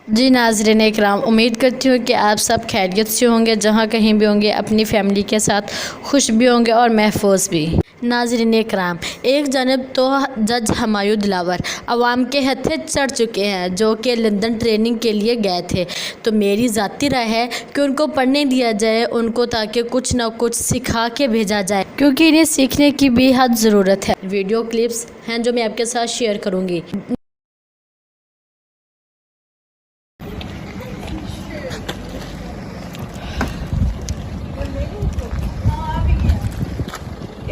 جی ناظرین اکرام، امید کرتی ہوں کہ آپ سب خیریت سے ہوں گے، جہاں کہیں بھی ہوں گے اپنی فیملی کے ساتھ خوش بھی ہوں گے اور محفوظ بھی۔ ناظرین اکرام، ایک جانب تو جج ہمایوں دلاور عوام کے ہتھے چڑھ چکے ہیں جو کہ لندن ٹریننگ کے لیے گئے تھے، تو میری ذاتی رائے ہے کہ ان کو پڑھنے دیا جائے ان کو، تاکہ کچھ نہ کچھ سکھا کے بھیجا جائے، کیونکہ انہیں سیکھنے کی بے حد ضرورت ہے۔ ویڈیو کلپس ہیں جو میں آپ کے ساتھ شیئر کروں گی۔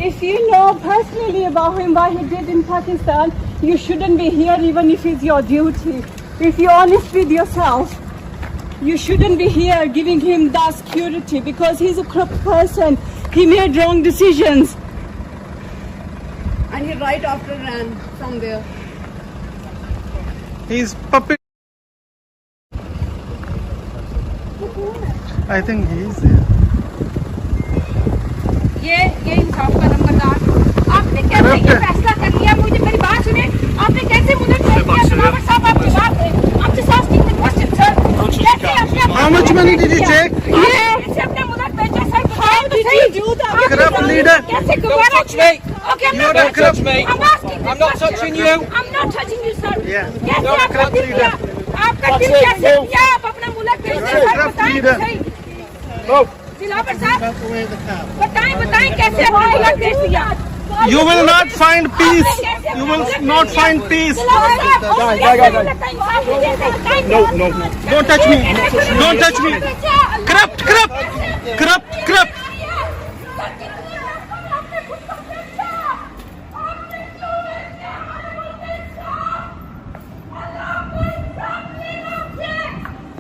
If you know personally about him, what he did in Pakistan, you shouldn't be here even if it's your duty. If you're honest with yourself, you shouldn't be here giving him that security because he's a corrupt person. He made wrong decisions. And he right after ran from there. He's puppet. I think he is there. یہ انصاف کا نمبردار، آپ نے کیسے یہ فیصلہ کر لیا؟ مجھے میری بات سنیں، آپ نے کیسے مجھے دلاور صاحب آپ کی بات ہے، آپ سے ساتھ کی کوشچن سر، کیسے How much money did he take? کیسے اپنے ملک بھیجا سر؟ Corrupt leader. کیسے گوارا okay You're the corrupt me. I'm not touching you. I'm not touching you sir. Yeah. کیسے You're the آپ کا corrupt دل leader. کیا؟ آپ کا دل کیسے کیا آپ اپنا ملک بھیجتے You're the سر؟ corrupt بتائیں leader. صحیح دلاور صاحب، That's the way the car. بتائیں کیسے اپنا ملک بھیج دیا؟ You will not find peace. You will not find peace. No. Don't touch me. Don't touch me. Corrupt.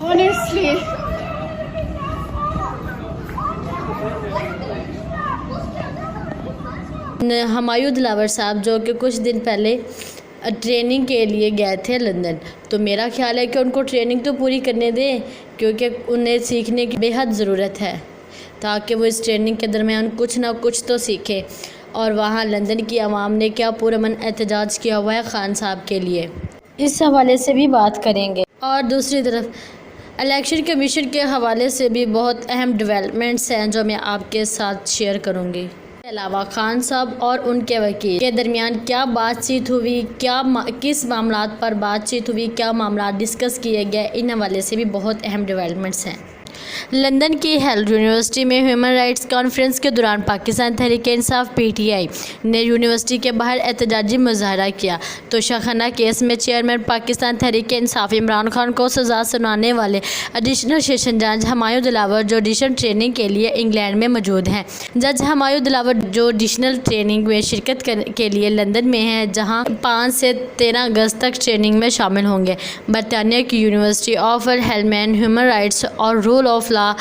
Honestly. Humayun دلاور صاحب جو کہ کچھ دن پہلے ٹریننگ کے لیے گئے تھے لندن، تو میرا خیال ہے کہ ان کو ٹریننگ تو پوری کرنے دیں، کیونکہ انہیں سیکھنے کی بے حد ضرورت ہے، تاکہ وہ اس ٹریننگ کے درمیان کچھ نہ کچھ تو سیکھیں۔ اور وہاں لندن کی عوام نے کیا پرامن احتجاج کیا ہوا ہے خان صاحب کے لیے، اس حوالے سے بھی بات کریں گے۔ اور دوسری طرف الیکشن کمیشن کے حوالے سے بھی بہت اہم ڈیولپمنٹس ہیں جو میں آپ کے ساتھ شیئر کروں گی۔ اس کے علاوہ خان صاحب اور ان کے وکیل کے درمیان کیا بات چیت ہوئی، کس معاملات پر بات چیت ہوئی، کیا معاملات ڈسکس کیے گئے، ان حوالے سے بھی بہت اہم ڈیولپمنٹس ہیں۔ لندن کی ہیلڈ یونیورسٹی میں ہیومن رائٹس کانفرنس کے دوران Pakistan Tehreek Insaf P T I نے یونیورسٹی کے باہر احتجاجی مظاہرہ کیا۔ توشہ خانہ کیس میں چیئرمین پاکستان تحریک انصاف عمران خان کو سزا سنانے والے ایڈیشنل سیشن جج ہمایوں دلاور جو ایڈیشنل ٹریننگ کے لیے انگلینڈ میں موجود ہیں۔ جج ہمایوں دلاور جو ایڈیشنل ٹریننگ میں شرکت کے لیے لندن میں ہیں، جہاں 5 سے 13 اگست تک ٹریننگ میں شامل ہوں گے۔ برطانیہ کی یونیورسٹی آف ہیلمین ہیومن رائٹس اور rule of law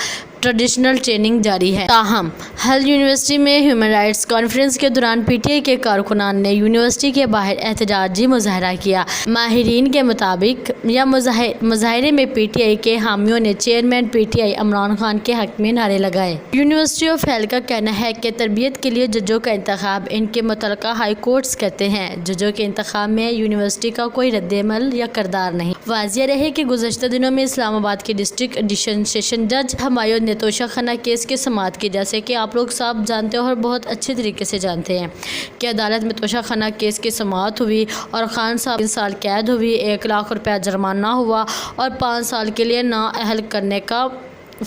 traditional training جاری ہے۔ تاہم ہل یونیورسٹی میں ہیومن رائٹس کانفرنس کے دوران پی ٹی آئی کے کارکنان نے یونیورسٹی کے باہر احتجاجی مظاہرہ کیا۔ ماہرین کے مطابق یا مظاہرے میں پی ٹی آئی کے حامیوں نے chairman P T I Imran Khan کے حق میں نعرے لگائے۔ یونیورسٹی آف ہیل کا کہنا ہے کہ تربیت کے لیے ججوں کا انتخاب ان کے متعلقہ ہائی کورٹس کرتے ہیں۔ ججوں کے انتخاب میں یونیورسٹی کا کوئی رد عمل یا کردار نہیں۔ واضح رہے کہ گزشتہ دنوں میں اسلام آباد کے ڈسٹرکٹ ایڈیشنل سیشن جج ہمایوں نے توشہ خانہ کیس کی سماعت کی، جیسے کہ آپ لوگ سب جانتے ہیں اور بہت اچھے طریقے سے جانتے ہیں کہ عدالت میں توشہ خانہ کیس کی سماعت ہوئی اور خان صاحب 3 سال قید ہوئی، 1 لاکھ روپیہ جرمانہ ہوا اور 5 سال کے لیے نااہل کرنے کا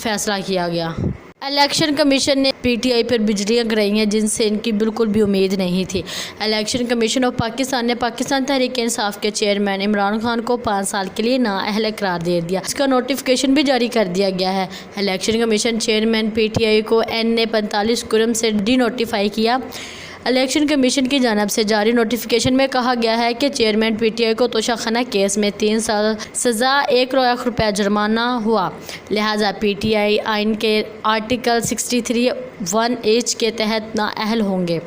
فیصلہ کیا گیا۔ الیکشن کمیشن نے پی ٹی آئی پر بجلیاں گرائی ہیں جن سے ان کی بالکل بھی امید نہیں تھی۔ الیکشن کمیشن آف پاکستان نے پاکستان تحریک انصاف کے چیئرمین عمران خان کو 5 سال کے لیے نااہل قرار دے دیا۔ اس کا نوٹیفیکیشن بھی جاری کر دیا گیا ہے۔ Election commission chairman P T I کو این نے 45 جرم سے ڈی نوٹیفائی کیا۔ الیکشن کمیشن کی جانب سے جاری نوٹیفیکیشن میں کہا گیا ہے کہ چیئرمین پی ٹی آئی کو توشہ خانہ کیس میں 3 سال سزا، 1 لاکھ روپیہ جرمانہ ہوا، لہٰذا پی ٹی آئی آئین کے آرٹیکل 63(1)(h) کے تحت نااہل ہوں گے۔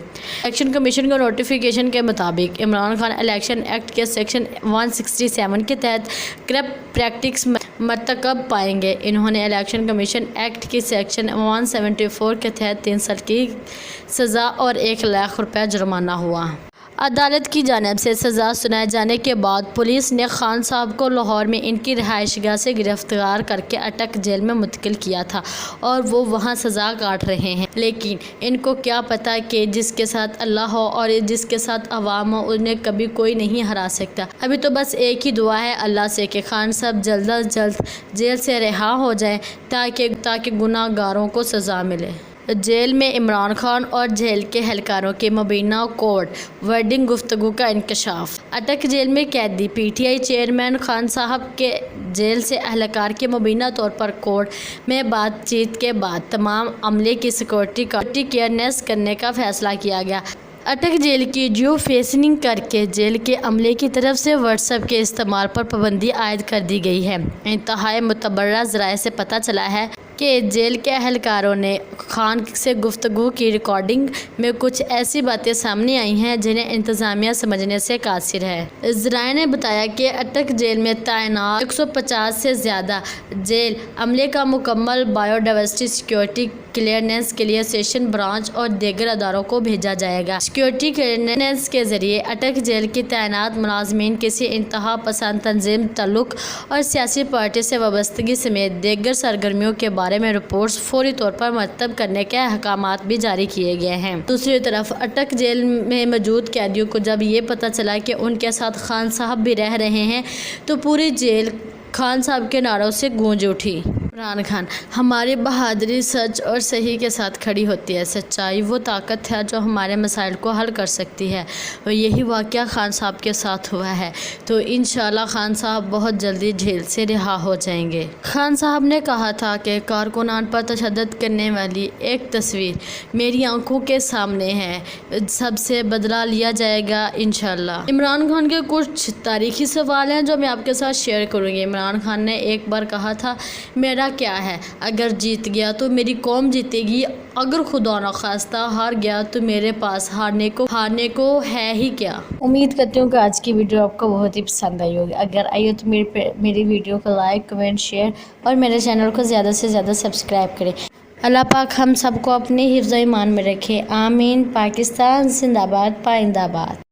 الیکشن کمیشن کے نوٹیفیکیشن کے مطابق عمران خان الیکشن ایکٹ کے سیکشن 167 کے تحت کرپٹ پریکٹس مرتکب پائیں گے۔ انہوں نے الیکشن کمیشن ایکٹ کی سیکشن 174 کے تحت 3 سال کی سزا اور 1 لاکھ روپیہ جرمانہ ہوا۔ عدالت کی جانب سے سزا سنائے جانے کے بعد پولیس نے خان صاحب کو لاہور میں ان کی رہائش گاہ سے گرفتار کر کے اٹک جیل میں منتقل کیا تھا اور وہ وہاں سزا کاٹ رہے ہیں، لیکن ان کو کیا پتہ کہ جس کے ساتھ اللہ ہو اور جس کے ساتھ عوام ہو انہیں کبھی کوئی نہیں ہرا سکتا۔ ابھی تو بس ایک ہی دعا ہے اللہ سے کہ خان صاحب جلد از جلد جیل سے رہا ہو جائیں تاکہ گناہ گاروں کو سزا ملے۔ جیل میں عمران خان اور جیل کے اہلکاروں کے مبینہ کورٹ ورڈنگ گفتگو کا انکشاف۔ اٹک جیل میں قیدی P T I chairman Khan صاحب کے جیل سے اہلکار کے مبینہ طور پر کورٹ میں بات چیت کے بعد تمام عملے کی سیکورٹی کلیئرنس کرنے کا فیصلہ کیا گیا۔ اٹک جیل کی جیو فینسنگ کر کے جیل کے عملے کی طرف سے واٹس ایپ کے استعمال پر پابندی عائد کر دی گئی ہے۔ انتہائی معتبر ذرائع سے پتہ چلا ہے کہ جیل کے اہلکاروں نے خان سے گفتگو کی ریکارڈنگ میں کچھ ایسی باتیں سامنے آئی ہیں جنہیں انتظامیہ سمجھنے سے قاصر ہے۔ ذرائع نے بتایا کہ اٹک جیل میں تعینات 150 سے زیادہ جیل عملے کا مکمل بایو ڈائیورسٹی سیکورٹی کلیئرنس کے لیے سیشن برانچ اور دیگر اداروں کو بھیجا جائے گا۔ سیکورٹی کلیئرنس کے ذریعے اٹک جیل کی تعینات ملازمین کسی انتہا پسند تنظیم تعلق اور سیاسی پارٹی سے وابستگی سمیت دیگر سرگرمیوں کے بارے میں رپورٹس فوری طور پر مرتب کرنے کے احکامات بھی جاری کیے گئے ہیں۔ دوسری طرف اٹک جیل میں موجود قیدیوں کو جب یہ پتہ چلا کہ ان کے ساتھ خان صاحب بھی رہ رہے ہیں تو پوری جیل خان صاحب کے نعروں سے گونج اٹھی۔ عمران خان: ہماری بہادری سچ اور صحیح کے ساتھ کھڑی ہوتی ہے۔ سچائی وہ طاقت ہے جو ہمارے مسائل کو حل کر سکتی ہے اور یہی واقعہ خان صاحب کے ساتھ ہوا ہے، تو انشاءاللہ خان صاحب بہت جلدی جیل سے رہا ہو جائیں گے۔ خان صاحب نے کہا تھا کہ کارکنان پر تشدد کرنے والی ایک تصویر میری آنکھوں کے سامنے ہے، سب سے بدلہ لیا جائے گا انشاءاللہ۔ عمران خان کے کچھ تاریخی سوال ہیں جو میں آپ کے ساتھ شیئر کروں گی۔ عمران خان نے ایک بار کہا تھا، میرا کیا ہے، اگر جیت گیا تو میری قوم جیتے گی، اگر خدا نخواستہ ہار گیا تو میرے پاس ہارنے کو ہے ہی کیا۔ امید کرتی ہوں کہ آج کی ویڈیو آپ کو بہت ہی پسند آئی ہوگی۔ اگر آئی ہو تو میری ویڈیو کو لائک، کمنٹ، شیئر اور میرے چینل کو زیادہ سے زیادہ سبسکرائب کریں۔ اللہ پاک ہم سب کو اپنے حفظ و ایمان میں رکھے، آمین۔ پاکستان زندہ باد، پائندہ باد۔